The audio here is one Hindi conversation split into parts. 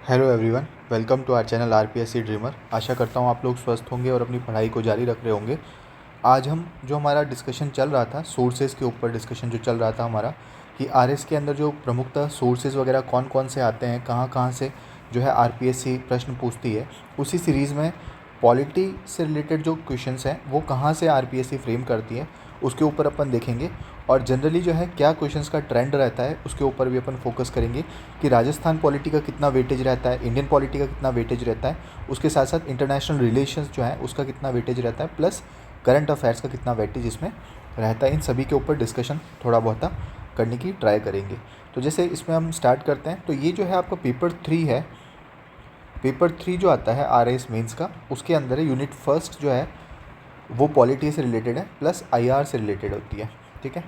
Hello everyone, welcome to our channel RPSC dreamer. आशा करता हूँ आप लोग स्वस्थ होंगे और अपनी पढ़ाई को जारी रख रहे होंगे। आज हम जो हमारा डिस्कशन चल रहा था सोर्सेज़ के ऊपर, डिस्कशन जो चल रहा था हमारा कि आरएस के अंदर जो प्रमुखतः सोर्सेज़ वगैरह कौन कौन से आते हैं, कहाँ कहाँ से जो है आरपीएससी प्रश्न पूछती है, उसी सीरीज़ में पॉलिटी से रिलेटेड जो क्वेश्चंस हैं वो कहाँ से आरपीएससी फ्रेम करती है उसके ऊपर अपन देखेंगे। और जनरली जो है क्या क्वेश्चंस का ट्रेंड रहता है उसके ऊपर भी अपन फोकस करेंगे कि राजस्थान पॉलिटी का कितना वेटेज रहता है, इंडियन पॉलिटी का कितना वेटेज रहता है, उसके साथ साथ इंटरनेशनल रिलेशंस जो है उसका कितना वेटेज रहता है, प्लस करंट अफेयर्स का कितना वेटेज इसमें रहता है। इन सभी के ऊपर डिस्कशन थोड़ा बहुत करने की ट्राई करेंगे। तो जैसे इसमें हम स्टार्ट करते हैं, तो ये जो है आपका पेपर 3 है। पेपर 3 जो आता है आर एस मेन्स का, उसके अंदर है यूनिट फर्स्ट जो है वो पॉलिटी से रिलेटेड है, प्लस आईआर से रिलेटेड होती है। ठीक है,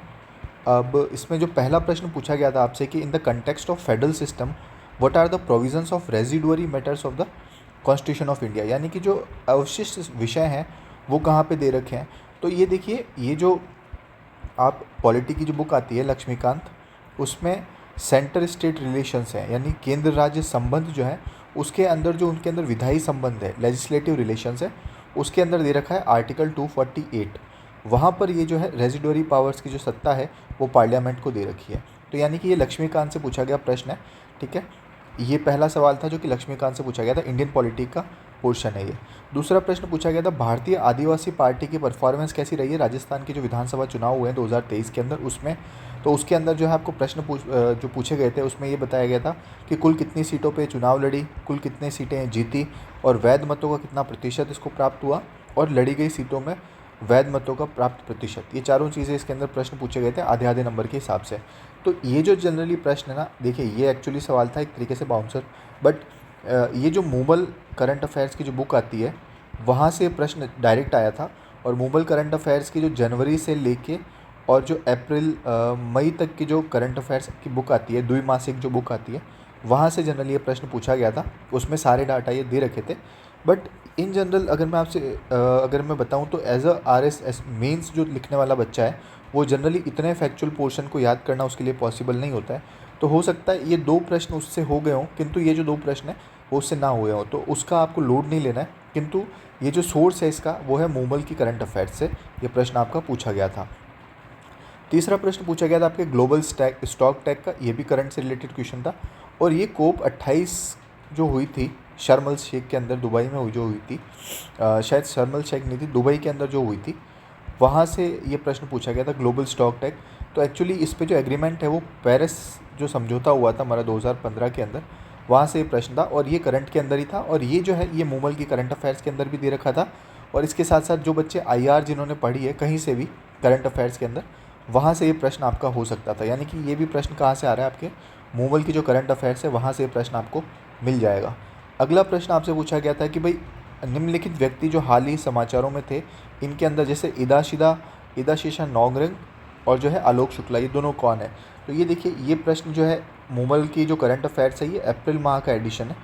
अब इसमें जो पहला प्रश्न पूछा गया था आपसे कि in the context of federal system what are the provisions of residuary matters of the constitution of India, यानी कि जो अवशिष्ट विषय हैं वो कहाँ पे दे रखे हैं। तो ये देखिए, ये जो आप पॉलिटी की जो बुक आती है लक्ष्मीकांत, उसमें सेंटर स्टेट रिलेशंस हैं, यानी केंद्र राज्य संबंध जो है उसके अंदर जो उनके अंदर विधायी संबंध है, लेजिस्लेटिव रिलेशंस है, उसके अंदर दे रखा है आर्टिकल 248। वहाँ पर ये जो है रेजिडुअरी पावर्स की जो सत्ता है वो पार्लियामेंट को दे रखी है। तो यानी कि ये लक्ष्मीकांत से पूछा गया प्रश्न है। ठीक है, ये पहला सवाल था जो कि लक्ष्मीकांत से पूछा गया था, इंडियन पॉलिटी का पोर्शन है ये। दूसरा प्रश्न पूछा गया था भारतीय आदिवासी पार्टी की परफॉर्मेंस कैसी रही है राजस्थान के जो विधानसभा चुनाव हुए हैं 2023 के अंदर, उसमें तो उसके अंदर जो है आपको प्रश्न जो पूछे गए थे उसमें ये बताया गया था कि कुल कितनी सीटों पे चुनाव लड़ी, कुल कितनी सीटें जीती और वैध मतों का कितना प्रतिशत इसको प्राप्त हुआ, और लड़ी गई सीटों में वैध मतों का प्राप्त प्रतिशत। ये चारों चीज़ें इसके अंदर प्रश्न पूछे गए थे आधे आधे नंबर के हिसाब से। तो ये जो जनरली प्रश्न है ना, देखिए ये एक्चुअली सवाल था एक तरीके से बाउंसर, बट ये जो मूवल करंट अफेयर्स की जो बुक आती है वहाँ से प्रश्न डायरेक्ट आया था। और मूवल करंट अफेयर्स की जो जनवरी से लेके और जो अप्रैल मई तक की जो करंट अफेयर्स की बुक आती है, द्विमासिक जो बुक आती है, वहाँ से जनरली ये प्रश्न पूछा गया था। उसमें सारे डाटा ये दे रखे थे। बट इन जनरल अगर मैं आपसे अगर मैं बताऊँ तो as a R S S mains जो लिखने वाला बच्चा है वो जनरली इतने फैक्चुअल पोर्शन को याद करना उसके लिए पॉसिबल नहीं होता है। तो हो सकता है ये 2 प्रश्न उससे हो गए हों, किंतु ये जो 2 प्रश्न हैं वो उससे ना हुए हों, तो उसका आपको लोड नहीं लेना है। किंतु ये जो सोर्स है इसका वो है मूवल की करंट अफेयर्स से ये प्रश्न आपका पूछा गया था। तीसरा प्रश्न पूछा गया था आपके ग्लोबल स्टॉक टैग का, ये भी करंट से रिलेटेड क्वेश्चन था। और ये कोप 28 जो हुई थी शर्म अल शेख के अंदर, दुबई में जो हुई थी, शायद शर्म अल शेख नहीं थी, दुबई के अंदर जो हुई थी, वहाँ से ये प्रश्न पूछा गया था ग्लोबल स्टॉक टैग। तो एक्चुअली इस पे जो एग्रीमेंट है वो पेरिस जो समझौता हुआ था हमारा 2015 के अंदर, वहाँ से ये प्रश्न था और ये करंट के अंदर ही था। और ये जो है ये मूवल की करंट अफेयर्स के अंदर भी दे रखा था। और इसके साथ साथ जो बच्चे आईआर जिन्होंने पढ़ी है कहीं से भी करंट अफेयर्स के अंदर, वहाँ से ये प्रश्न आपका हो सकता था। यानी कि ये भी प्रश्न कहाँ से आ रहा है, आपके मूवल की जो करंट अफेयर्स है वहाँ से ये प्रश्न आपको मिल जाएगा। अगला प्रश्न आपसे पूछा गया था कि भाई निम्नलिखित व्यक्ति जो हाल ही समाचारों में थे इनके अंदर, जैसे इदाशीशा नौगरंग और जो है आलोक शुक्ला, ये दोनों कौन है। तो ये देखिए, ये प्रश्न जो है मूवल की जो करंट अफेयर्स है ये अप्रैल माह का एडिशन है,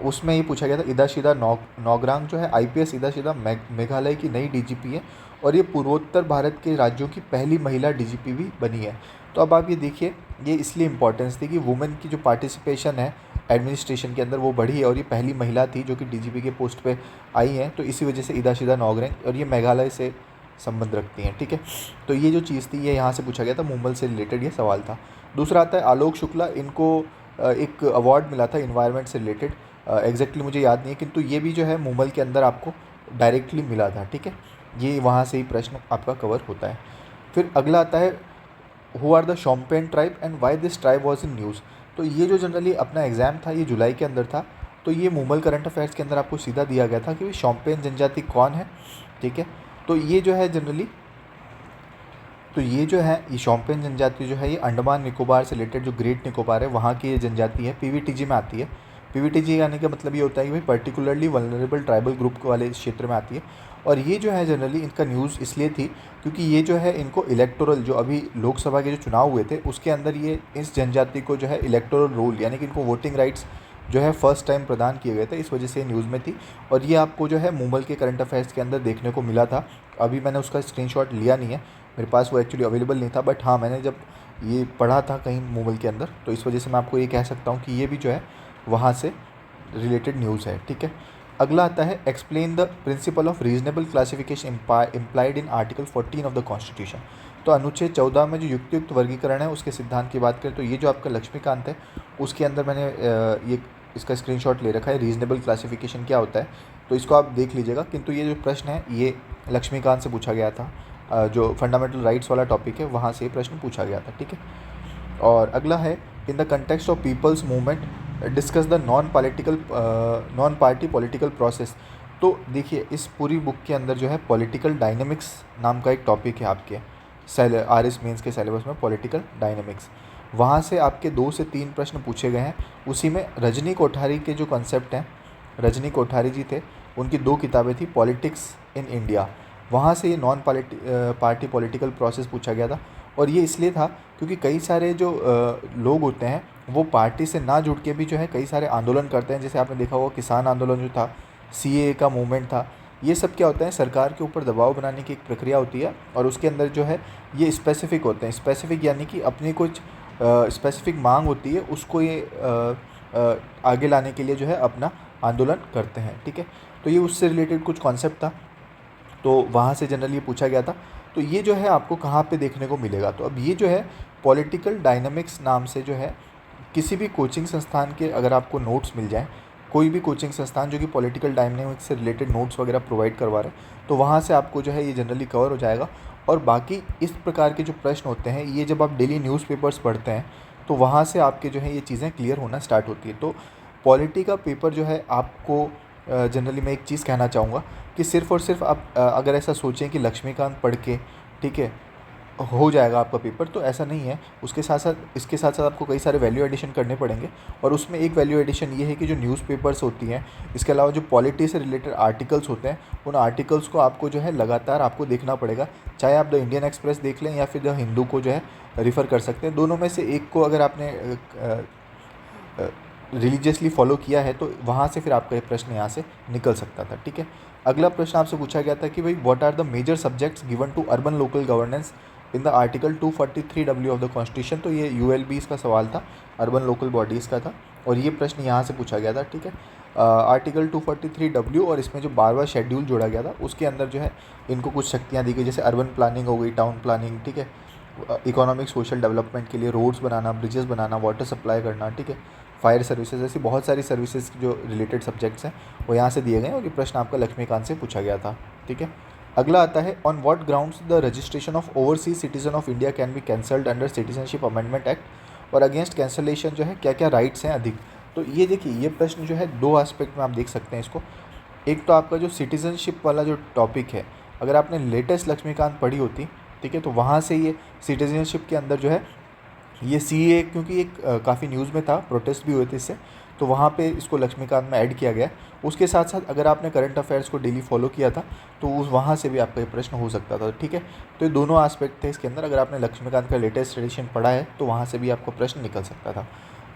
उसमें ये पूछा गया था। इदाशीदा नौगरांग जो है आईपीएस इदाशीदा मेघालय की नई डीजीपी है और ये पूर्वोत्तर भारत के राज्यों की पहली महिला डीजीपी भी बनी है। तो अब आप ये देखिए, ये इसलिए इम्पोर्टेंस थी कि वुमेन की जो पार्टिसिपेशन है एडमिनिस्ट्रेशन के अंदर वो बढ़ी है और ये पहली महिला थी जो कि डीजीपी के पोस्ट पे आई हैं, तो इसी वजह से इदाशीदा नौगरंग, और ये मेघालय से संबंध रखती हैं। ठीक है, तो ये जो चीज़ थी ये यहाँ से पूछा गया था, मुंबई से रिलेटेड ये सवाल था। दूसरा आता है आलोक शुक्ला, इनको एक अवार्ड मिला था इन्वायरमेंट से रिलेटेड, एग्जैक्टली मुझे याद नहीं है, किंतु ये भी जो है मुंबई के अंदर आपको डायरेक्टली मिला था। ठीक है, ये वहाँ से ही प्रश्न आपका कवर होता है। फिर अगला आता है who are the Shompen tribe and why this tribe was in news. तो ये जो जनरली अपना एग्ज़ाम था ये जुलाई के अंदर था, तो ये मुंबई करंट अफेयर्स के अंदर आपको सीधा दिया गया था कि शोम्पेन जनजाति कौन है। ठीक है, तो ये जो है जनरली, तो ये जो है ये शोम्पेन जनजाति जो है ये अंडमान निकोबार से रिलेटेड जो ग्रेट निकोबार है वहाँ की ये जनजाति है, पीवीटीजी में आती है। पीवीटीजी आने का मतलब ये होता है कि भाई पर्टिकुलरली वल्नरेबल ट्राइबल ग्रुप वाले क्षेत्र में आती है। और ये जो है जनरली इनका न्यूज़ इसलिए थी क्योंकि ये जो है इनको इलेक्टोरल, जो अभी लोकसभा के जो चुनाव हुए थे उसके अंदर ये इस जनजाति को जो है इलेक्टोरल रोल, यानी कि इनको वोटिंग राइट्स जो है फर्स्ट टाइम प्रदान किए गए थे, इस वजह से ये न्यूज़ में थी। और ये आपको जो है मुंबई के करंट अफेयर्स के अंदर देखने को मिला था। अभी मैंने उसका स्क्रीनशॉट लिया नहीं है, मेरे पास वो एक्चुअली अवेलेबल नहीं था, बट हाँ मैंने जब ये पढ़ा था कहीं मुंबई के अंदर, तो इस वजह से मैं आपको ये कह सकता हूँ कि ये भी जो है वहाँ से रिलेटेड न्यूज़ है, ठीक है। अगला आता है explain the principle of reasonable classification implied in article 14 of the constitution. तो अनुच्छेद 14 में जो युक्त वर्गीकरण है उसके सिद्धांत की बात करें तो ये जो आपका लक्ष्मीकांत है उसके अंदर मैंने ये इसका स्क्रीनशॉट ले रखा है, रीजनेबल क्लासिफिकेशन क्या होता है, तो इसको आप देख लीजिएगा। किंतु ये जो प्रश्न है ये लक्ष्मीकांत से पूछा गया था, जो फंडामेंटल राइट्स वाला टॉपिक है वहाँ से ये प्रश्न पूछा गया था, ठीक है। और अगला है इन the context of people's movement discuss the non party political process. तो देखिए इस पूरी बुक के अंदर जो है पॉलिटिकल डायनेमिक्स नाम का एक टॉपिक है आपके RS मेंस के सिलेबस में, पॉलिटिकल डायनेमिक्स। वहाँ से आपके 2 से 3 प्रश्न पूछे गए हैं। उसी में रजनी कोठारी के जो कॉन्सेप्ट हैं, रजनी कोठारी जी थे, उनकी 2 किताबें थी, पॉलिटिक्स इन इंडिया, वहाँ से ये नॉन पार्टी पॉलिटिकल प्रोसेस पूछा गया था। और ये इसलिए था क्योंकि कई सारे जो लोग होते हैं वो पार्टी से ना जुड़ के भी जो है कई सारे आंदोलन करते हैं। जैसे आपने देखा होगा किसान आंदोलन जो था, CAA का मूवमेंट था, ये सब क्या होता है, सरकार के ऊपर दबाव बनाने की एक प्रक्रिया होती है और उसके अंदर जो है ये स्पेसिफिक होते हैं। स्पेसिफिक यानी कि अपनी कुछ स्पेसिफिक मांग होती है, उसको ये आगे लाने के लिए जो है अपना आंदोलन करते हैं, ठीक है। तो ये उससे रिलेटेड कुछ कॉन्सेप्ट था, तो वहाँ से जनरली ये पूछा गया था। तो ये जो है आपको कहाँ पे देखने को मिलेगा, तो अब ये जो है पॉलिटिकल डायनामिक्स नाम से जो है किसी भी कोचिंग संस्थान के अगर आपको नोट्स मिल जाएँ, कोई भी कोचिंग संस्थान जो कि पॉलिटिकल डायनामिक्स से रिलेटेड नोट्स वगैरह प्रोवाइड करवा रहे हैं, तो वहाँ से आपको जो है ये जनरली कवर हो जाएगा। और बाकी इस प्रकार के जो प्रश्न होते हैं ये जब आप डेली न्यूज़पेपर्स पढ़ते हैं तो वहाँ से आपके जो है ये चीज़ें क्लियर होना स्टार्ट होती है। तो पॉलिटी का पेपर जो है आपको जनरली मैं एक चीज़ कहना चाहूँगा कि सिर्फ़ और सिर्फ आप अगर ऐसा सोचें कि लक्ष्मीकांत पढ़ के, ठीक है, हो जाएगा आपका पेपर, तो ऐसा नहीं है। उसके साथ साथ इसके साथ साथ आपको कई सारे वैल्यू एडिशन करने पड़ेंगे। और उसमें एक वैल्यू एडिशन ये है कि जो न्यूज़पेपर्स होती हैं, इसके अलावा जो पॉलिटी से रिलेटेड आर्टिकल्स होते हैं, उन आर्टिकल्स को आपको जो है लगातार आपको देखना पड़ेगा। चाहे आप द इंडियन एक्सप्रेस देख लें या फिर द हिंदू को जो है रेफ़र कर सकते हैं। दोनों में से एक को अगर आपने रिलीजियसली फॉलो किया है तो वहाँ से फिर आपका ये प्रश्न यहाँ से निकल सकता था, ठीक है। अगला प्रश्न आपसे पूछा गया था कि भाई what are the major subjects given to urban local governance in the article 243W of the constitution. तो ये ULBs का सवाल था, अर्बन लोकल बॉडीज़ का था, और ये प्रश्न यहाँ से पूछा गया था, ठीक है। आर्टिकल 243W और इसमें जो 12वां शेड्यूल जोड़ा गया था उसके अंदर जो है इनको कुछ शक्तियाँ दी गई, जैसे अर्बन प्लानिंग हो गई, टाउन प्लानिंग, ठीक है, इकोनॉमिक सोशल डेवलपमेंट के लिए रोड्स बनाना, ब्रिजेस बनाना, वाटर सप्लाई करना, ठीक है, फायर सर्विसेज, ऐसी बहुत सारी सर्विसेज जो रिलेटेड सब्जेक्ट्स हैं वो यहाँ से दिए गए हैं। और ये प्रश्न आपका लक्ष्मीकांत से पूछा गया था, ठीक है। अगला आता है on what grounds the registration of overseas citizen of India can be cancelled under citizenship amendment act, और अगेंस्ट कैंसलेशन जो है क्या क्या राइट्स हैं अधिक। तो ये देखिए ये प्रश्न जो है 2 एस्पेक्ट में आप देख सकते हैं इसको। एक तो आपका जो सिटीजनशिप वाला जो टॉपिक है, अगर आपने लेटेस्ट लक्ष्मीकांत पढ़ी होती, ठीक है, तो वहाँ से ये सिटीजनशिप के अंदर जो है ये CAA, क्योंकि एक काफ़ी न्यूज़ में था, प्रोटेस्ट भी हुए थे इससे, तो वहाँ पे इसको लक्ष्मीकांत में ऐड किया गया। उसके साथ साथ अगर आपने करंट अफेयर्स को डेली फॉलो किया था तो उस वहाँ से भी आपका ये प्रश्न हो सकता था, ठीक है। तो ये दोनों एस्पेक्ट थे इसके अंदर। अगर आपने लक्ष्मीकांत का लेटेस्ट एडिशन पढ़ा है तो वहाँ से भी आपको प्रश्न निकल सकता था।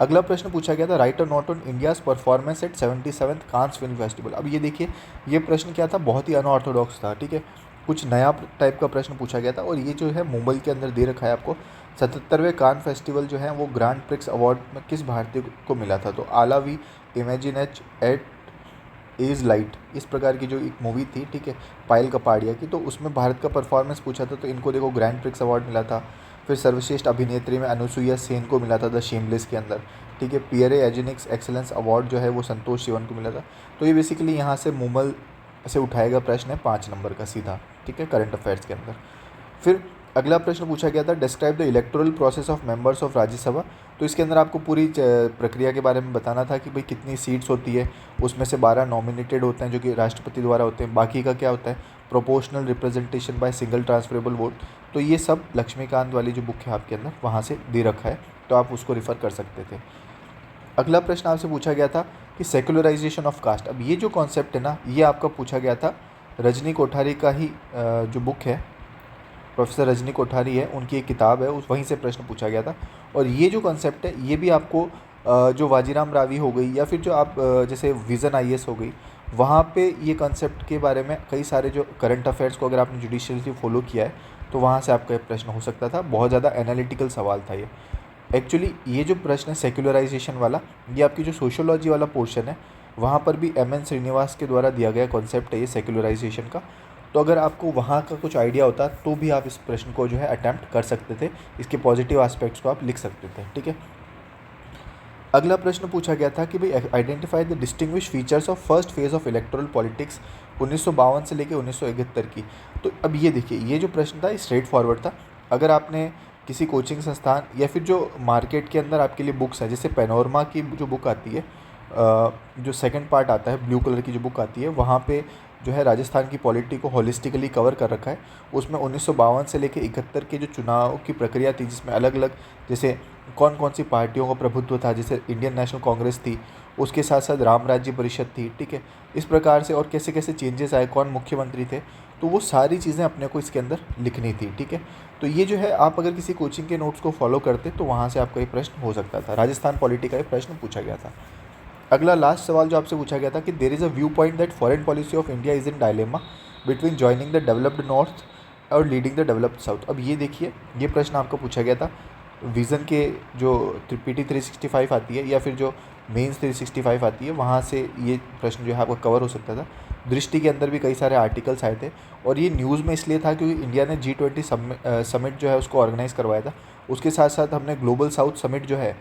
अगला प्रश्न पूछा गया था राइट और not on India's performance at 77th Cannes film festival. अब ये देखिए ये प्रश्न क्या था, बहुत ही अनऑर्थोडॉक्स था, ठीक है, कुछ नया टाइप का प्रश्न पूछा गया था। और ये जो है मुंबई के अंदर दे रखा है आपको, 77वें कान फेस्टिवल जो है वो ग्रांड प्रिक्स अवार्ड में किस भारतीय को मिला था। तो आला वी इमेजिन एट इज़ लाइट, इस प्रकार की जो एक मूवी थी, ठीक है, पायल कपाड़िया की, तो उसमें भारत का परफॉर्मेंस पूछा था, तो इनको देखो ग्रैंड प्रिक्स अवार्ड मिला था। फिर सर्वश्रेष्ठ अभिनेत्री में अनुसुईया सेन को मिला था द शेमलेस के अंदर, ठीक है। पियरे एजेनिक्स एक्सेलेंस अवार्ड जो है वो संतोष शिवन को मिला था। तो ये बेसिकली यहाँ से मुमल से उठाया गया प्रश्न है 5 नंबर का सीधा, ठीक है, करंट अफेयर्स के अंदर। फिर अगला प्रश्न पूछा गया था describe the electoral process of members of Rajya Sabha. तो इसके अंदर आपको पूरी प्रक्रिया के बारे में बताना था कि भाई कितनी सीट्स होती है, उसमें से 12 नॉमिनेटेड होते हैं जो कि राष्ट्रपति द्वारा होते हैं, बाकी का क्या होता है proportional representation by single transferable vote. तो ये सब लक्ष्मीकांत वाली जो बुक है आपके अंदर वहाँ से दे रखा है, तो आप उसको रिफ़र कर सकते थे। अगला प्रश्न आपसे पूछा गया था कि सेकुलराइजेशन ऑफ कास्ट। अब ये जो कॉन्सेप्ट है ना, ये आपका पूछा गया था रजनी कोठारी का ही जो बुक है, प्रोफेसर रजनी कोठारी है, उनकी एक किताब है, उस वहीं से प्रश्न पूछा गया था। और ये जो कॉन्सेप्ट है ये भी आपको जो वाजीराम रावी हो गई या फिर जो आप जैसे विज़न IAS हो गई, वहाँ पे ये कॉन्सेप्ट के बारे में कई सारे जो करंट अफेयर्स को अगर आपने जुडिशियली फॉलो किया है तो वहाँ से आपका ये प्रश्न हो सकता था। बहुत ज़्यादा एनालिटिकल सवाल था ये। एक्चुअली ये जो प्रश्न है सेक्युलराइजेशन वाला, ये आपकी जो सोशियोलॉजी वाला पोर्शन है वहाँ पर भी एम एन श्रीनिवास के द्वारा दिया गया कॉन्सेप्ट है ये सेक्युलराइजेशन का। तो अगर आपको वहाँ का कुछ आइडिया होता तो भी आप इस प्रश्न को जो है अटैम्प्ट कर सकते थे, इसके पॉजिटिव एस्पेक्ट्स को आप लिख सकते थे। ठीक है, अगला प्रश्न पूछा गया था कि भाई identify the distinguish features of first phase of electoral politics 1952 से लेकर 1971 की। तो अब ये देखिए, ये जो प्रश्न था स्ट्रेट फॉरवर्ड था। अगर आपने किसी कोचिंग संस्थान या फिर जो मार्केट के अंदर आपके लिए बुक्स हैं, जैसे पेनोरमा की जो बुक आती है, जो सेकंड पार्ट आता है ब्लू कलर की जो बुक आती है, वहाँ पे जो है राजस्थान की पॉलिटी को होलिस्टिकली कवर कर रखा है। उसमें 1952 से लेकर 71 के जो चुनाव की प्रक्रिया थी, जिसमें अलग अलग जैसे कौन कौन सी पार्टियों का प्रभुत्व था, जैसे इंडियन नेशनल कांग्रेस थी, उसके साथ साथ राम राज्य परिषद थी। ठीक है, इस प्रकार से और कैसे कैसे चेंजेस आए, कौन मुख्यमंत्री थे, तो वो सारी चीज़ें अपने को इसके अंदर लिखनी थी। ठीक है, तो ये जो है आप अगर किसी कोचिंग के नोट्स को फॉलो करते तो वहाँ से आपका ये प्रश्न हो सकता था। राजस्थान पॉलिटी का ये प्रश्न पूछा गया था। अगला लास्ट सवाल जो आपसे पूछा गया था कि there is a view point that foreign policy of India is in dilemma between joining the developed north और लीडिंग द डेवलप्ड साउथ। अब ये देखिए, ये प्रश्न आपको पूछा गया था विज़न के जो PT 365 आती है या फिर जो मेंस 365 आती है, वहाँ से ये प्रश्न जो है आपको कवर हो सकता था। दृष्टि के अंदर भी कई सारे आर्टिकल्स आए थे और ये न्यूज़ में इसलिए था क्योंकि इंडिया ने G20 समिट जो है उसको ऑर्गेनाइज़ करवाया था। उसके साथ साथ हमने ग्लोबल साउथ समिट जो है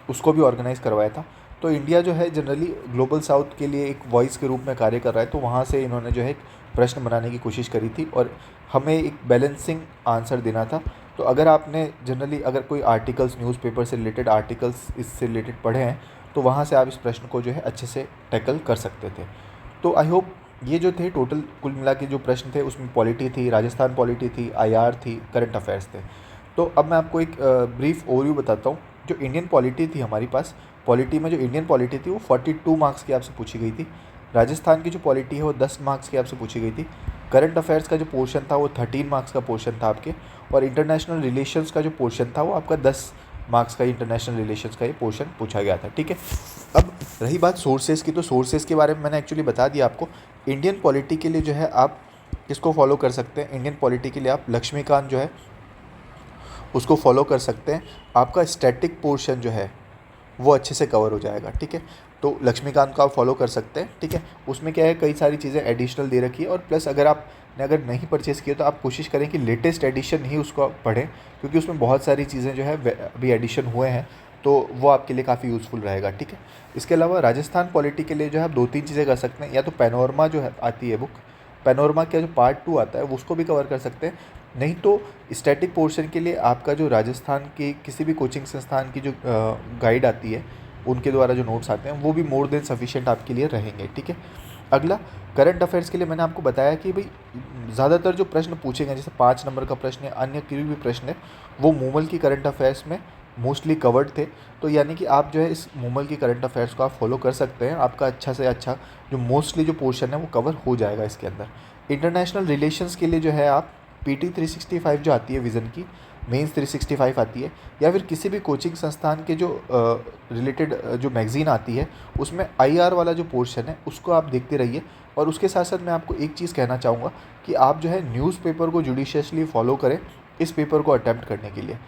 उसको भी ऑर्गेनाइज़ करवाया था। तो इंडिया जो है जनरली ग्लोबल साउथ के लिए एक वॉइस के रूप में कार्य कर रहा है, तो वहाँ से इन्होंने जो है एक प्रश्न बनाने की कोशिश करी थी और हमें एक बैलेंसिंग आंसर देना था। तो अगर आपने जनरली अगर कोई आर्टिकल्स न्यूज़पेपर से रिलेटेड आर्टिकल्स इससे रिलेटेड पढ़े हैं तो वहाँ से आप इस प्रश्न को जो है अच्छे से टैकल कर सकते थे। तो आई होप ये जो थे टोटल कुल मिला के जो प्रश्न थे उसमें पॉलिटी थी, राजस्थान पॉलिटी थी, IR थी, करंट अफेयर्स थे। तो अब मैं आपको एक ब्रीफ ओवरव्यू बताता हूँ। जो इंडियन पॉलिटी थी हमारी पास, पॉलिटी में जो इंडियन पॉलिटी थी वो 42 मार्क्स की आपसे पूछी गई थी। राजस्थान की जो पॉलिटी है वो 10 मार्क्स की आपसे पूछी गई थी। करंट अफेयर्स का जो पोर्शन था वो 13 मार्क्स का पोर्शन था आपके, और इंटरनेशनल रिलेशंस का जो पोर्शन था वो आपका 10 मार्क्स का इंटरनेशनल रिलेशंस का ये पोर्शन पूछा गया था। ठीक है, अब रही बात सोर्सेज की, तो सोर्सेज के बारे में मैंने एक्चुअली बता दिया आपको। इंडियन पॉलिटी के लिए जो है आप किसको फॉलो कर सकते हैं, इंडियन पॉलिटी के लिए आप लक्ष्मीकांत जो है उसको फॉलो कर सकते हैं। आपका स्टैटिक पोर्शन जो है वो अच्छे से कवर हो जाएगा। ठीक है, तो लक्ष्मीकांत को आप फॉलो कर सकते हैं। ठीक है, उसमें क्या है, कई सारी चीज़ें एडिशनल दे रखी है, और प्लस अगर नहीं परचेज़ किया तो आप कोशिश करें कि लेटेस्ट एडिशन ही उसको आप पढ़ें, क्योंकि उसमें बहुत सारी चीज़ें जो है अभी एडिशन हुए हैं, तो वो आपके लिए काफ़ी यूज़फुल रहेगा। ठीक है, इसके अलावा राजस्थान पॉलिटी के लिए जो है आप 2-3 चीज़ें कर सकते हैं। या तो पैनोरमा जो है आती है बुक, पैनोरमा का जो पार्ट 2 आता है वो उसको भी कवर कर सकते हैं। नहीं तो स्टैटिक पोर्शन के लिए आपका जो राजस्थान की किसी भी कोचिंग संस्थान की जो गाइड आती है, उनके द्वारा जो नोट्स आते हैं वो भी मोर देन सफिशिएंट आपके लिए रहेंगे। ठीक है, अगला करंट अफेयर्स के लिए मैंने आपको बताया कि भाई ज़्यादातर जो प्रश्न पूछेंगे, जैसे 5 नंबर का प्रश्न है, अन्य कोई भी प्रश्न है, वो मूमल की करंट अफेयर्स में मोस्टली कवर्ड थे। तो यानी कि आप जो है इस मूमल की करंट अफेयर्स को आप फॉलो कर सकते हैं। आपका अच्छा से अच्छा जो मोस्टली जो पोर्शन है वो कवर हो जाएगा इसके अंदर। इंटरनेशनल रिलेशंस के लिए जो है आप PT 365 जो आती है विज़न की, मेंस 365 आती है, या फिर किसी भी कोचिंग संस्थान के जो रिलेटेड जो मैगज़ीन आती है उसमें IR वाला जो पोर्शन है उसको आप देखते रहिए। और उसके साथ साथ मैं आपको एक चीज़ कहना चाहूँगा कि आप जो है न्यूज़पेपर को जुडिशियसली फॉलो करें इस पेपर को अटैम्प्ट करने के लिए।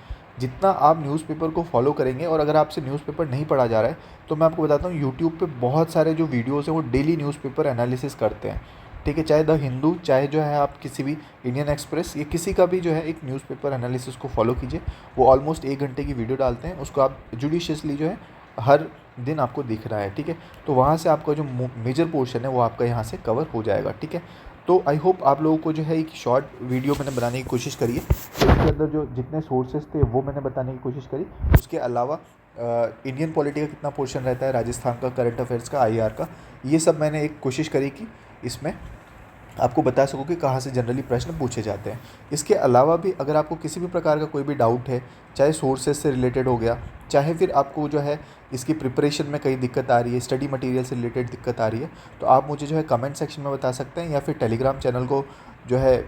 जितना आप न्यूज़पेपर को फॉलो करेंगे, और अगर आपसे न्यूज़पेपर नहीं पढ़ा जा रहा है तो मैं आपको बताता हूँ यूट्यूब पे बहुत सारे जो वीडियोज़ हैं वो डेली न्यूज़पेपर एनालिसिस करते हैं। ठीक है, चाहे द हिंदू, चाहे जो है आप किसी भी इंडियन एक्सप्रेस, ये किसी का भी जो है एक न्यूज़पेपर एनालिसिस को फॉलो कीजिए। वो ऑलमोस्ट 1 घंटे की वीडियो डालते हैं, उसको आप जुडिशियसली जो है हर दिन आपको दिख रहा है। ठीक है, तो वहाँ से आपका जो मेजर पोर्शन है वो आपका यहाँ से कवर हो जाएगा। ठीक है, तो आई होप आप लोगों को जो है एक शॉर्ट वीडियो मैंने बनाने की कोशिश करी है, तो इसके अंदर जो जितने सोर्सेज थे वो मैंने बताने की कोशिश करी। उसके अलावा इंडियन पॉलिटी का कितना पोर्शन रहता है, राजस्थान का, करंट अफेयर्स का, IR का, ये सब मैंने एक कोशिश करी कि इसमें आपको बता सकूँ कि कहाँ से जनरली प्रश्न पूछे जाते हैं। इसके अलावा भी अगर आपको किसी भी प्रकार का कोई भी डाउट है, चाहे सोर्सेज से रिलेटेड हो गया, चाहे फिर आपको जो है इसकी प्रिपरेशन में कहीं दिक्कत आ रही है, स्टडी मटेरियल से रिलेटेड दिक्कत आ रही है, तो आप मुझे जो है कमेंट सेक्शन में बता सकते हैं, या फिर टेलीग्राम चैनल को जो है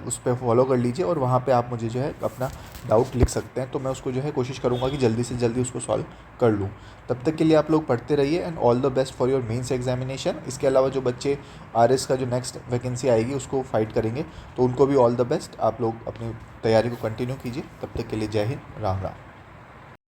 उस पर फॉलो कर लीजिए और वहाँ पे आप मुझे जो है अपना डाउट लिख सकते हैं। तो मैं उसको जो है कोशिश करूँगा कि जल्दी से जल्दी उसको सॉल्व कर लूँ। तब तक के लिए आप लोग पढ़ते रहिए, and all the best for your mains examination. इसके अलावा जो बच्चे RS का जो नेक्स्ट वैकेंसी आएगी उसको फाइट करेंगे, तो उनको भी ऑल द बेस्ट। आप लोग अपनी तैयारी को कंटिन्यू कीजिए। तब तक के लिए जय हिंद, राम राम।